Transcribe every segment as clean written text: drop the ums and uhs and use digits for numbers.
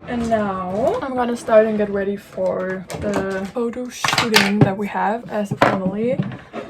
And now I'm gonna start and get ready for the photo shooting that we have as a family.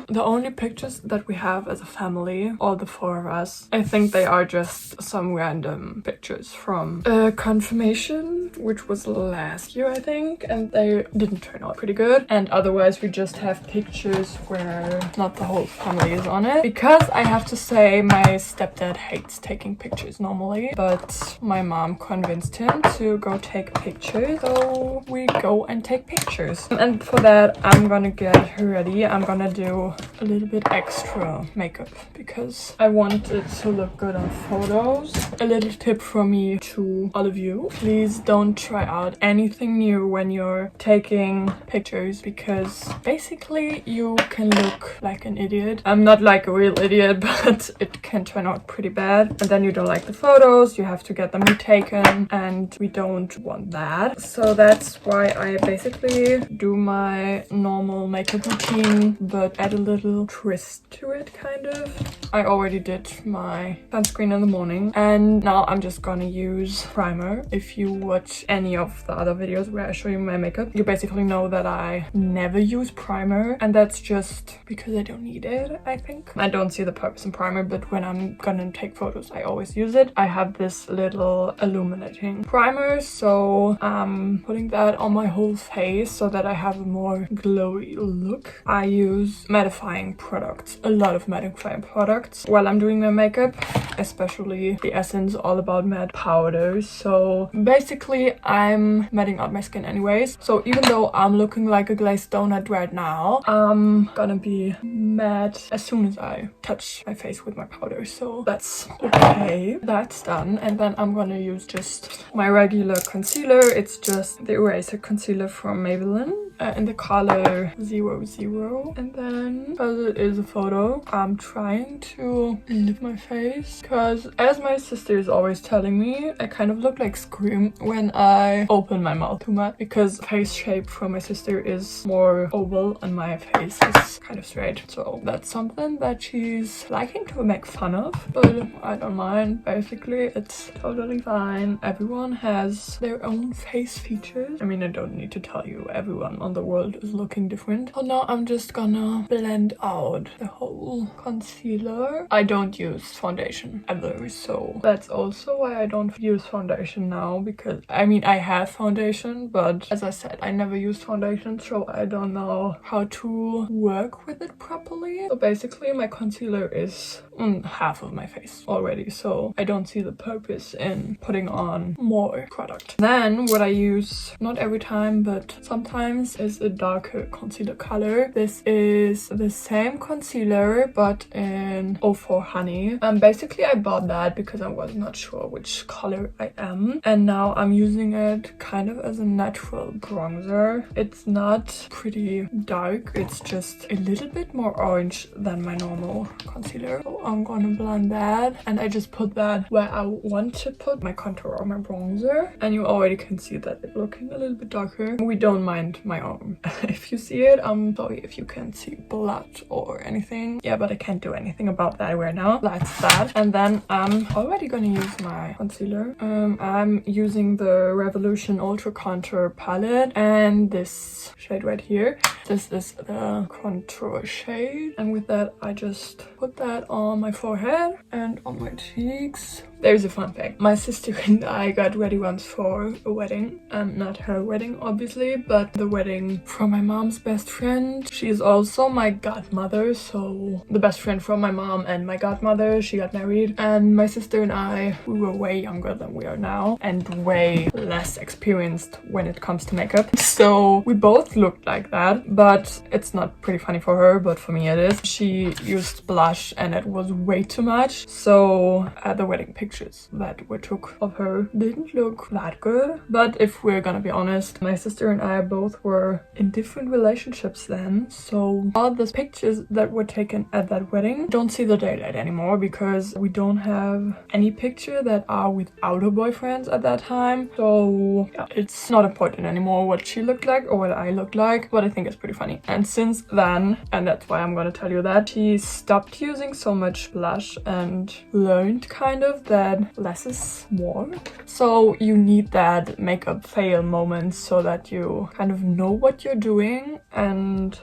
The only pictures that we have as a family, all the four of us, I think they are just some random pictures from a confirmation, which was last year, I think, and they didn't turn out pretty good. And otherwise we just have pictures where not the whole family is on it. Because I have to say my stepdad hates taking pictures normally, but my mom convinced him to go take pictures, so we go and take pictures. And for that I'm gonna get ready. I'm gonna do a little bit extra makeup because I want it to look good on photos. A little tip from me to all of you: please don't try out anything new when you're taking pictures, because basically you can look like an idiot. I'm not like a real idiot, but it can turn out pretty bad, and then you don't like the photos, you have to get them retaken, and we don't want that. So that's why I basically do my normal makeup routine but add a little twist to it, kind of. I already did my sunscreen in the morning, and now I'm just gonna use primer. If you watch any of the other videos where I show you my makeup, you basically know that I never use primer, and that's just because I don't need it, I think. I don't see the purpose in primer, but when I'm gonna take photos I always use it. I have this little illuminating primer, so I'm putting that on my whole face so that I have a more glowy look. I use mattifying products, a lot of mattifying products while I'm doing my makeup, especially the Essence All About Matte powders. So basically I'm matting out my skin anyways, so even though I'm looking like a glazed donut right now, I'm gonna be matte as soon as I touch my face with my powder, so that's okay. That's done, and then I'm gonna use just my regular concealer. It's just the eraser concealer from Maybelline in the color 00, and then because it is a photo, I'm trying to lift my face, because as my sister is always telling me, I kind of look like Scream when I open my mouth too much, because face shape from my sister is more oval and my face is kind of straight. So that's something that she's liking to make fun of, but I don't mind. Basically it's totally fine. Everyone has their own face features. I mean, I don't need to tell you, everyone on the world is looking different. So now I'm just gonna blend out the whole concealer. I don't use foundation ever, so that's also why I don't use foundation now, because I mean, I have foundation, but as I said, I never used foundation, so I don't know how to work with it properly. So basically my concealer is on half of my face already, so I don't see the purpose in putting on more product. Then what I use, not every time but sometimes, is a darker concealer color. This is the same concealer but in 04 Honey. Basically I bought that because I was not sure which color I am, and now I'm using it kind of as a natural bronzer. It's not pretty dark, it's just a little bit more orange than my normal concealer. So I'm gonna blend that, and I just put that where I want to put my contour or my bronzer, and you already can see that it's looking a little bit darker. We don't mind my arm if you see it. I'm sorry if you can't see blood or anything. Yeah, but I can't do anything about that right now. That's that. And then I'm already gonna use my concealer. I'm using the Revolution Ultra Contour palette, and this shade right here, this is the contour shade, and with that I just put that on my forehead and on my cheeks. There's a fun fact. My sister and I got ready once for a wedding. Not her wedding, obviously, but the wedding from my mom's best friend. She is also my godmother, so the best friend from my mom and my godmother, she got married. And my sister and I, we were way younger than we are now and way less experienced when it comes to makeup. So we both looked like that, but it's not pretty funny for her, but for me it is. She used blush and it was way too much. So at the wedding pictures that we took of her didn't look that good. But if we're gonna be honest, my sister and I both were in different relationships then, so all the pictures that were taken at that wedding don't don't see the daylight anymore because we don't have any picture that are without her boyfriends at that time. So yeah, it's not important anymore what she looked like or what I looked like, but I think it's pretty funny. And since then, and that's why I'm gonna tell you that, she stopped using so much blush and learned kind of that less is more. So you need that makeup fail moment so that you kind of know what you're doing and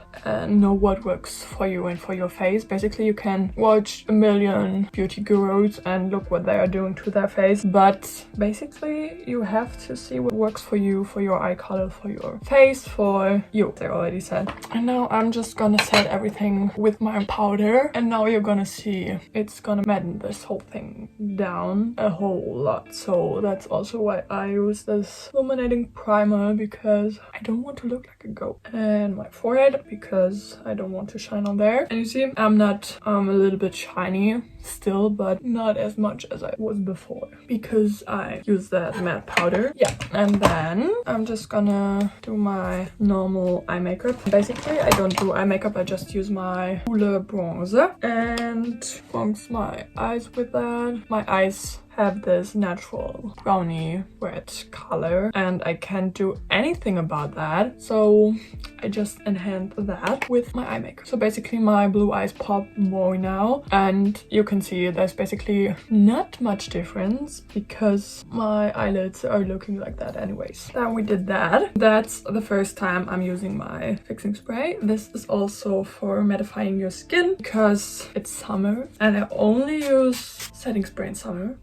know what works for you and for your face. Basically, you can watch a million beauty gurus and look what they are doing to their face, but basically you have to see what works for you, for your eye color, for your face, for you, I already said. And now I'm just gonna set everything with my powder, and now you're gonna see it's gonna madden this whole thing down a whole lot. So that's also why I use this illuminating primer, because I don't want to look like a goat. And my forehead, because I don't want to shine on there. And you see, I'm not a little bit shiny still, but not as much as I was before because I use that matte powder. Yeah, and then I'm just gonna do my normal eye makeup. Basically, I don't do eye makeup, I just use my Cooler bronzer and bronze my eyes with that. My eyes have this natural browny red color and I can't do anything about that, so I just enhance that with my eye makeup. So basically my blue eyes pop more now, and you can see there's basically not much difference because my eyelids are looking like that anyways. Then we did that. That's the first time I'm using my fixing spray. This is also for mattifying your skin because it's summer and I only use setting spray in summer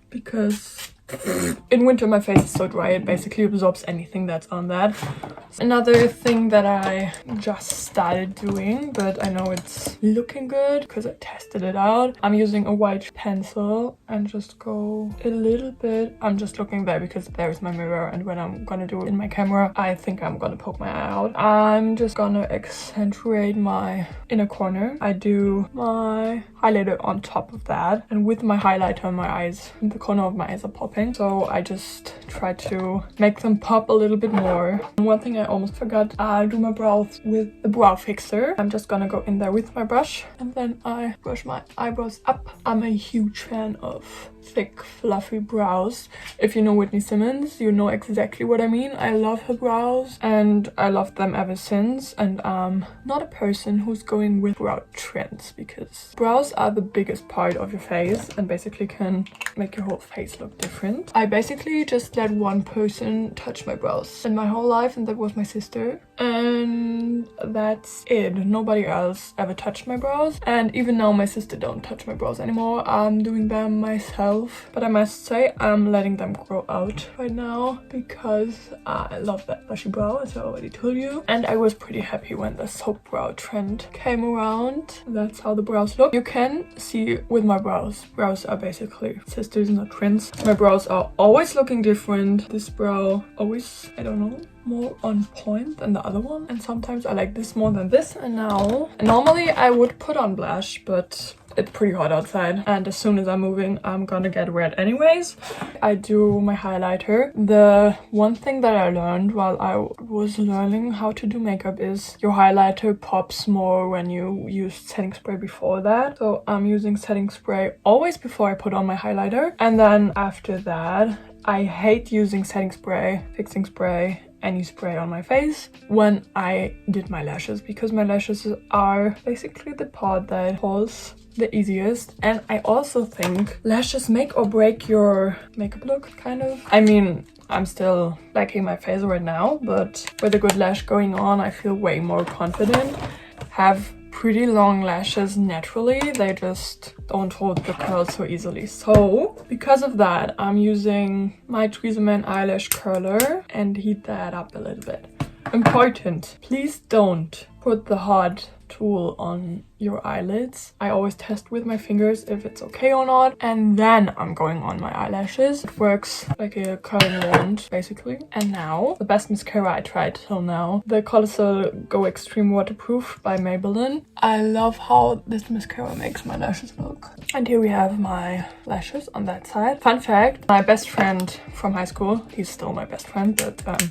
because in winter my face is so dry it basically absorbs anything that's on that. Another thing that I just started doing, but I know it's looking good because I tested it out. I'm using a white pencil and just go a little bit. I'm just looking there because there's my mirror, and when I'm gonna do it in my camera, I think I'm gonna poke my eye out. I'm just gonna accentuate my inner corner. I do my highlighter on top of that, and with my highlighter my eyes, the corner of my eyes are popping, so I just try to make them pop a little bit more. And one thing I almost forgot, I do my brows with the brow fixer. I'm just gonna go in there with my brush and then I brush my eyebrows up. I'm a huge fan of thick fluffy brows. If you know Whitney Simmons, you know exactly what I mean. I love her brows and I loved them ever since, and I'm not a person who's going with brow trends because brows are the biggest part of your face and basically can make your whole face look different. I basically just let one person touch my brows in my whole life, and that was my sister, and that's it. Nobody else ever touched my brows, and even now my sister don't touch my brows anymore. I'm doing them myself, but I must say I'm letting them grow out right now because I love that bushy brow, as I already told you, and I was pretty happy when the soap brow trend came around. That's how the brows look. You can see with my brows are basically sisters, not twins. My brows are always looking different. This brow always, I don't know, more on point than the other one, and sometimes I like this more than this. And now normally I would put on blush, but it's pretty hot outside and as soon as I'm moving I'm gonna get red anyways. I do my highlighter. The one thing that I learned while I was learning how to do makeup is your highlighter pops more when you use setting spray before that. So I'm using setting spray always before I put on my highlighter, and then after that I hate using setting spray, fixing spray, any spray on my face when I did my lashes, because my lashes are basically the part that falls the easiest, and I also think lashes make or break your makeup look, kind of. I mean, I'm still liking my face right now, but with a good lash going on I feel way more confident. Have pretty long lashes naturally, they just don't hold the curl so easily. So because of that I'm using my Tweezerman eyelash curler and heat that up a little bit. Important, please don't put the hard tool on your eyelids. I always test with my fingers if it's okay or not, and then I'm going on my eyelashes. It works like a curling wand basically. And now the best mascara I tried till now, the Colossal Go Extreme Waterproof by Maybelline. I love how this mascara makes my lashes look. And here we have my lashes on that side. Fun fact, my best friend from high school, he's still my best friend, but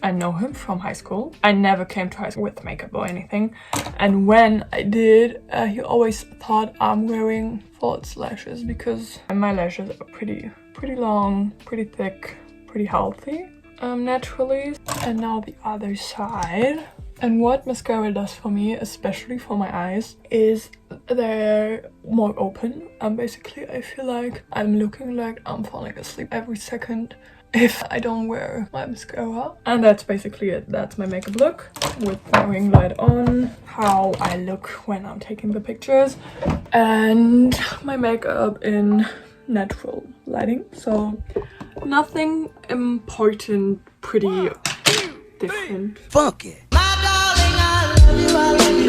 I know him from high school. I never came to high school with makeup or anything. And when I did, he always thought I'm wearing false lashes because my lashes are pretty long, pretty thick, pretty healthy naturally. And now the other side. And what mascara does for me, especially for my eyes, is they're more open. Basically, I feel like I'm looking like I'm falling asleep every second if I don't wear my mascara. And that's basically it. That's my makeup look with my ring light on, how I look when I'm taking the pictures, and my makeup in natural lighting. So nothing important, pretty different. Funky. My darling, I love you.